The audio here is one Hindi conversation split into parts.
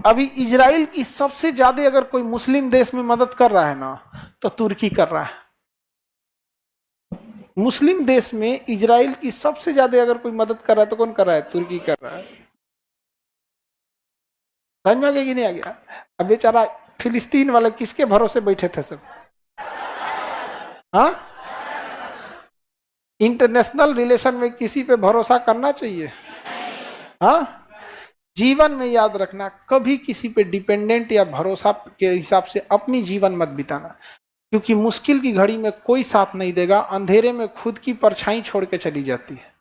अभी इजराइल की सबसे ज्यादा अगर कोई मुस्लिम देश में मदद कर रहा है ना तो तुर्की कर रहा है। मुस्लिम देश में इजराइल की सबसे ज्यादा अगर कोई मदद कर रहा है तो कौन कर रहा है? तुर्की कर रहा है। समझ में आ गया कि नहीं आ गया? अब बेचारा फिलिस्तीन वाले किसके भरोसे बैठे थे सब? हाँ, इंटरनेशनल रिलेशन में किसी पे भरोसा करना चाहिए? हाँ, जीवन में याद रखना, कभी किसी पे डिपेंडेंट या भरोसा के हिसाब से अपनी जीवन मत बिताना, क्योंकि मुश्किल की घड़ी में कोई साथ नहीं देगा, अंधेरे में खुद की परछाई छोड़ के चली जाती है।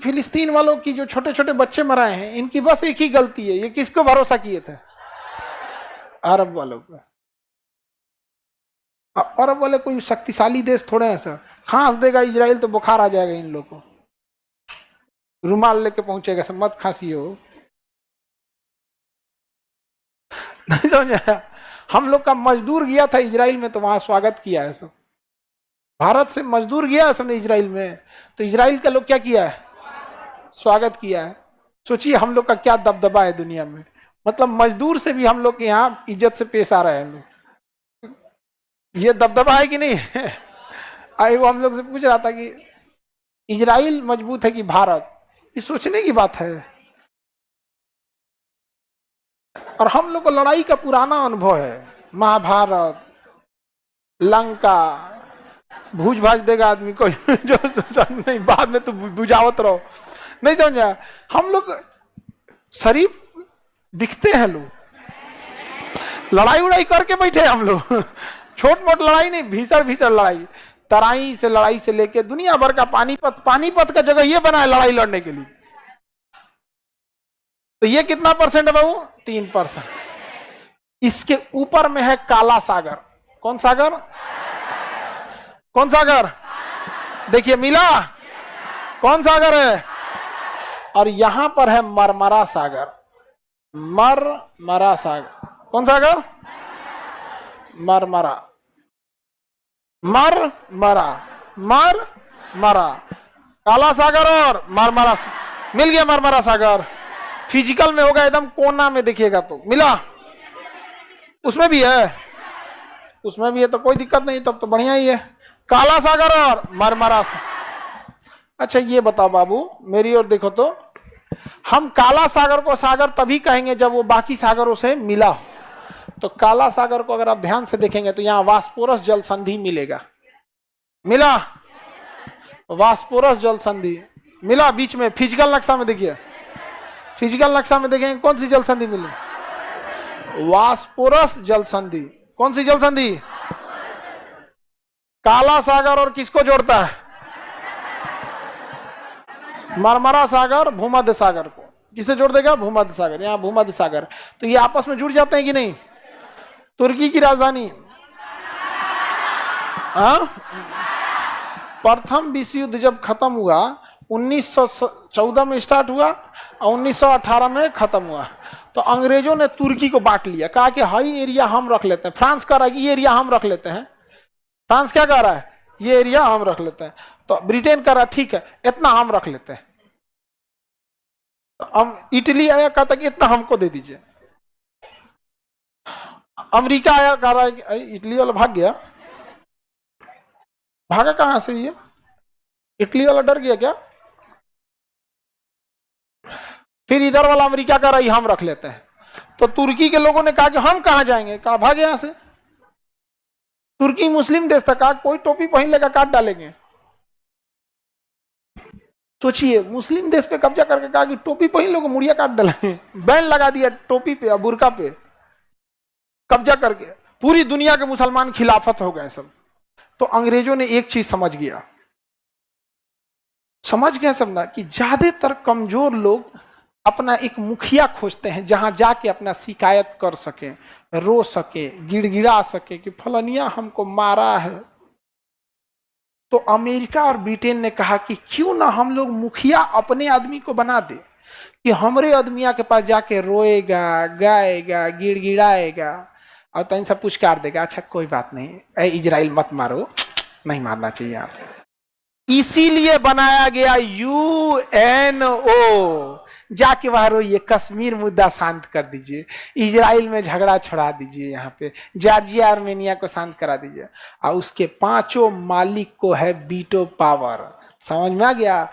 फिलिस्तीन वालों की जो छोटे छोटे बच्चे मराए हैं, इनकी बस एक ही गलती है, ये किसको भरोसा किए थे? अरब वालों पे। अरब वाले कोई शक्तिशाली देश थोड़े हैं सर, खांस देगा इजराइल तो बुखार आ जाएगा इन लोगों को, रुमाल लेके पहुंचेगा सब, मत खांसी हो। नहीं समझा? हम लोग का मजदूर गया था इजराइल में तो वहां स्वागत किया है सब। भारत से मजदूर गया है सबने इजराइल में, तो इजराइल का लोग क्या किया है? स्वागत किया है। सोचिए हम लोग का क्या दबदबा है दुनिया में, मतलब मजदूर से भी हम लोग के यहाँ इज्जत से पेश आ रहे हैं लोग। ये दबदबा है कि नहीं है? आई वो हम लोग से पूछ रहा था कि इजराइल मजबूत है कि भारत, ये सोचने की बात है। और हम लोग को लड़ाई का पुराना अनुभव है, महाभारत, लंका, भूज भाज देगा आदमी को जो नहीं, बाद में तो बुझावत रहो। नहीं समझा? हम लोग शरीफ दिखते हैं लोग, लड़ाई उड़ाई करके बैठे हम लोग छोट मोट लड़ाई नहीं, भीषण भीषण लड़ाई, तराई से लड़ाई से लेके दुनिया भर का, पानीपत का जगह ये बना है लड़ाई लड़ने के लिए। तो ये कितना परसेंट है बाबू? 3%। इसके ऊपर में है काला सागर। कौन सागर? कौन सागर? देखिए मिला, कौन सागर है? और यहां पर है मरमरा सागर। मरमरा सागर। कौन सागर? मरमरा। मरमरा, काला सागर और मरमरा। मिल गया मरमरा सागर। फिजिकल में होगा एकदम कोना में देखिएगा तो मिला। उसमें भी है, उसमें भी है तो कोई दिक्कत नहीं, तब तो बढ़िया ही है। काला सागर और मरमरा सागर। अच्छा ये बताओ बाबू, मेरी ओर देखो तो, हम काला सागर को सागर तभी कहेंगे जब वो बाकी सागरों से मिला हो। तो काला सागर को अगर आप ध्यान से देखेंगे तो यहाँ वास्पोरस जल संधि मिलेगा। मिला? वास्पोरस जल संधि मिला बीच में। फिजिकल नक्शा में देखिए, फिजिकल नक्शा में देखेंगे कौन सी जल संधि मिली? वास्पोरस जल संधि। कौन सी जल संधि? काला सागर और किसको जोड़ता है? मरमरा सागर भूमध्य सागर को। किसे जोड़ देगा? भूमध्य सागर। यहाँ भूमध्य सागर, तो ये आपस में जुड़ जाते हैं कि नहीं? तुर्की की राजधानी? प्रथम विश्व युद्ध जब खत्म हुआ 1914 में स्टार्ट हुआ और 1918 में खत्म हुआ, तो अंग्रेजों ने तुर्की को बांट लिया, कहा कि हाई एरिया हम रख लेते हैं। फ्रांस कह रहा है कि ये एरिया हम रख लेते हैं। फ्रांस क्या कह रहा है? ये एरिया हम रख लेते हैं। तो ब्रिटेन कह रहा है ठीक है इतना हम रख लेते हैं। तो इटली आया, कहता कि इतना हमको दे दीजिए। अमेरिका आया, कह रहा है कि इटली वाला भाग गया। भागा कहां से? ये इटली वाला डर गया क्या? फिर इधर वाला अमेरिका कह रहा है हम रख लेते हैं। तो तुर्की के लोगों ने कहा कि हम कहां जाएंगे, कहा भागे यहां से। तुर्की मुस्लिम देश था, कहा कोई टोपी पहन लेगा काट डालेंगे। सोचिए, मुस्लिम देश पे कब्जा करके कहा कि टोपी पहन लोग मुड़िया काट डालेंगे। बैन लगा दिया टोपी पे और बुर्का पे, कब्जा करके पूरी दुनिया के मुसलमान खिलाफत हो गए सब। तो अंग्रेजों ने एक चीज समझ गया सब ना, कि ज्यादातर कमजोर लोग अपना एक मुखिया खोजते हैं जहां जाके अपना शिकायत कर सके, रो सके, गिड़गिड़ा सके कि फलानिया हमको मारा है। तो अमेरिका और ब्रिटेन ने कहा कि क्यों ना हम लोग मुखिया अपने आदमी को बना दे, कि हमरे आदमिया के पास जाके रोएगा, गाएगा, गिड़गिड़ाएगा और तो इनसे पुचकार देगा, अच्छा कोई बात नहीं, इजराइल मत मारो, नहीं मारना चाहिए आप। इसीलिए बनाया गया यूएनओ। जाके वहां रोइए, कश्मीर मुद्दा शांत कर दीजिए, इजराइल में झगड़ा छुड़ा दीजिए, यहाँ पे जॉर्जिया आर्मेनिया को शांत करा दीजिए। और उसके पांचों मालिक को है बीटो पावर। समझ में आ गया?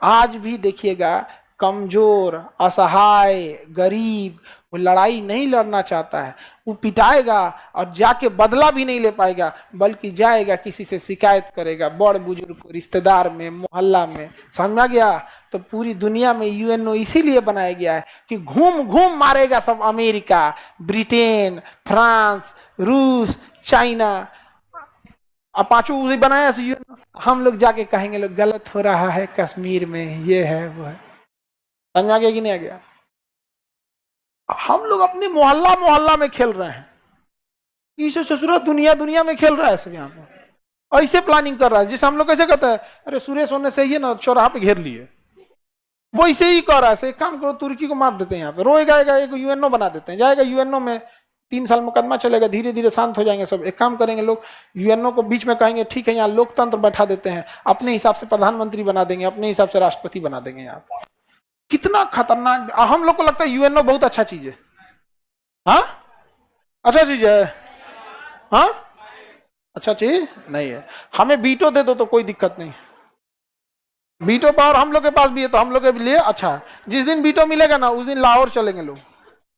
आज भी देखिएगा, कमजोर, असहाय, गरीब, वो लड़ाई नहीं लड़ना चाहता है, वो पिटाएगा और जाके बदला भी नहीं ले पाएगा, बल्कि जाएगा किसी से शिकायत करेगा, बड़ बुजुर्ग को, रिश्तेदार में, मोहल्ला में। समझ में आ गया? तो पूरी दुनिया में यूएनओ इसीलिए बनाया गया है कि घूम घूम मारेगा सब, अमेरिका, ब्रिटेन, फ्रांस, रूस, चाइना, पांचों उसे बनाया यूएनओ। हम लोग जाके कहेंगे लोग गलत हो रहा है कश्मीर में, ये है वो है। समझ में आ गया कि नहीं आ गया? हम लोग अपने मोहल्ला मोहल्ला में खेल रहे हैं, ईशो ससुरा दुनिया दुनिया में खेल रहा है सब। यहाँ पे ऐसे प्लानिंग कर रहा है, जिसे हम लोग कैसे कहते हैं, अरे सुरेश होने से ही ना चौराहा पे घेर लिए, वो इसे ही कर रहा है। एक काम करो, तुर्की को मार देते हैं, यहाँ पे रोएगा, एक यूएनओ बना देते हैं, जाएगा यूएनओ में 3 साल मुकदमा चलेगा, धीरे धीरे शांत हो जाएंगे सब। एक काम करेंगे लोग, यूएनओ को बीच में कहेंगे ठीक है यहाँ लोकतंत्र बैठा देते हैं, अपने हिसाब से प्रधानमंत्री बना देंगे, अपने हिसाब से राष्ट्रपति बना देंगे। यहाँ कितना खतरनाक! हम लोग को लगता है यूएनओ बहुत अच्छा चीज है। हाँ, अच्छा चीज है। हाँ, अच्छा चीज नहीं है। हमें वीटो दे दो तो कोई दिक्कत नहीं, वीटो पावर हम लोग के पास भी है, तो हम लोग के लिए अच्छा है। जिस दिन वीटो मिलेगा ना, उस दिन लाहौर चलेंगे लोग।